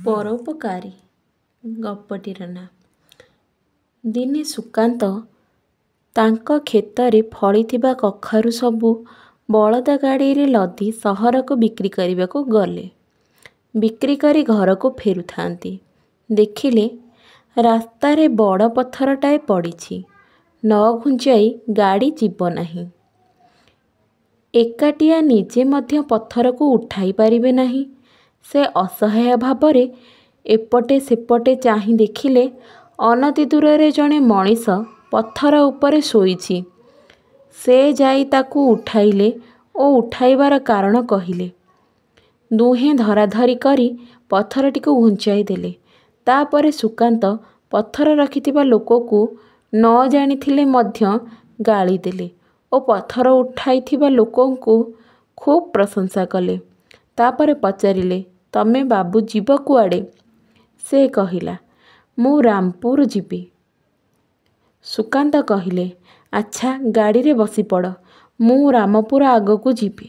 ପରୋପକାରୀ ଗପଟିର ନାଁ। ଦିନେ ସୁକାନ୍ତ ତାଙ୍କ କ୍ଷେତରେ ଫଳିଥିବା କଖାରୁ ସବୁ ବଳଦ ଗାଡ଼ିରେ ଲଦି ସହରକୁ ବିକ୍ରି କରିବାକୁ ଗଲେ। ବିକ୍ରି କରି ଘରକୁ ଫେରୁଥାନ୍ତି, ଦେଖିଲେ ରାସ୍ତାରେ ବଡ଼ ପଥରଟାଏ ପଡ଼ିଛି। ନ ଘୁଞ୍ଚାଇ ଗାଡ଼ି ଯିବ ନାହିଁ। ଏକାଟିଆ ନିଜେ ମଧ୍ୟ ପଥରକୁ ଉଠାଇ ପାରିବେ ନାହିଁ। ସେ ଅସହାୟ ଭାବରେ ଏପଟେ ସେପଟେ ଚାହିଁ ଦେଖିଲେ ଅନତି ଦୂରରେ ଜଣେ ମଣିଷ ପଥର ଉପରେ ଶୋଇଛି। ସେ ଯାଇ ତାକୁ ଉଠାଇଲେ ଓ ଉଠାଇବାର କାରଣ କହିଲେ। ଦୁହେଁ ଧରାଧରି କରି ପଥରଟିକୁ ଘୁଞ୍ଚାଇ ଦେଲେ। ତାପରେ ସୁକାନ୍ତ ପଥର ରଖିଥିବା ଲୋକକୁ ନ ଜାଣିଥିଲେ ମଧ୍ୟ ଗାଳି ଦେଲେ ଓ ପଥର ଉଠାଇଥିବା ଲୋକଙ୍କୁ ଖୁବ୍ ପ୍ରଶଂସା କଲେ। ତାପରେ ପଚାରିଲେ, ତମେ ବାବୁ ଯିବ କୁଆଡ଼େ? ସେ କହିଲା, ମୁଁ ରାମପୁର ଯିବି। ସୁକାନ୍ତ କହିଲେ, ଆଚ୍ଛା, ଗାଡ଼ିରେ ବସିପଡ଼। ମୁଁ ରାମପୁର ଆଗକୁ ଯିବି।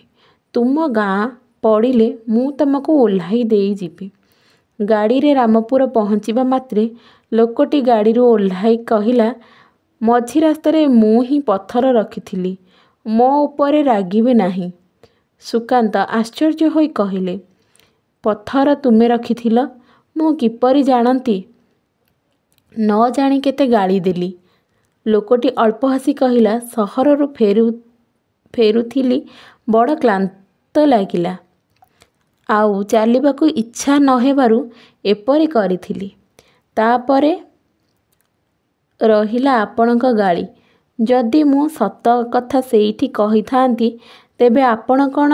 ତୁମ ଗାଁ ପଡ଼ିଲେ ମୁଁ ତମକୁ ଓହ୍ଲାଇ ଦେଇଯିବି। ଗାଡ଼ିରେ ରାମପୁର ପହଞ୍ଚିବା ମାତ୍ରେ ଲୋକଟି ଗାଡ଼ିରୁ ଓହ୍ଲାଇ କହିଲା, ମଝି ରାସ୍ତାରେ ମୁଁ ହିଁ ପଥର ରଖିଥିଲି। ମୋ ଉପରେ ରାଗିବେ ନାହିଁ। ସୁକାନ୍ତ ଆଶ୍ଚର୍ଯ୍ୟ ହୋଇ କହିଲେ, ପଥର ତୁମେ ରଖିଥିଲ? ମୁଁ କିପରି ଜାଣନ୍ତି? ନ ଜାଣି କେତେ ଗାଳି ଦେଲି। ଲୋକଟି ଅଳ୍ପ ହସି କହିଲା, ସହରରୁ ଫେରୁଥିଲି, ବଡ଼ କ୍ଳାନ୍ତ ଲାଗିଲା। ଆଉ ଚାଲିବାକୁ ଇଚ୍ଛା ନ ହେବାରୁ ଏପରି କରିଥିଲି। ତାପରେ ରହିଲା ଆପଣଙ୍କ ଗାଳି। ଯଦି ମୁଁ ସତ କଥା ସେଇଠି କହିଥାନ୍ତି, ତେବେ ଆପଣ କ'ଣ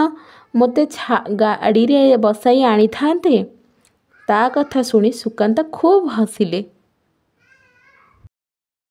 ମୋତେ ଗାଡ଼ିରେ ବସାଇ ଆଣିଥାନ୍ତେ? ତା କଥା ଶୁଣି ସୁକାନ୍ତ ଖୁବ୍ ହସିଲେ।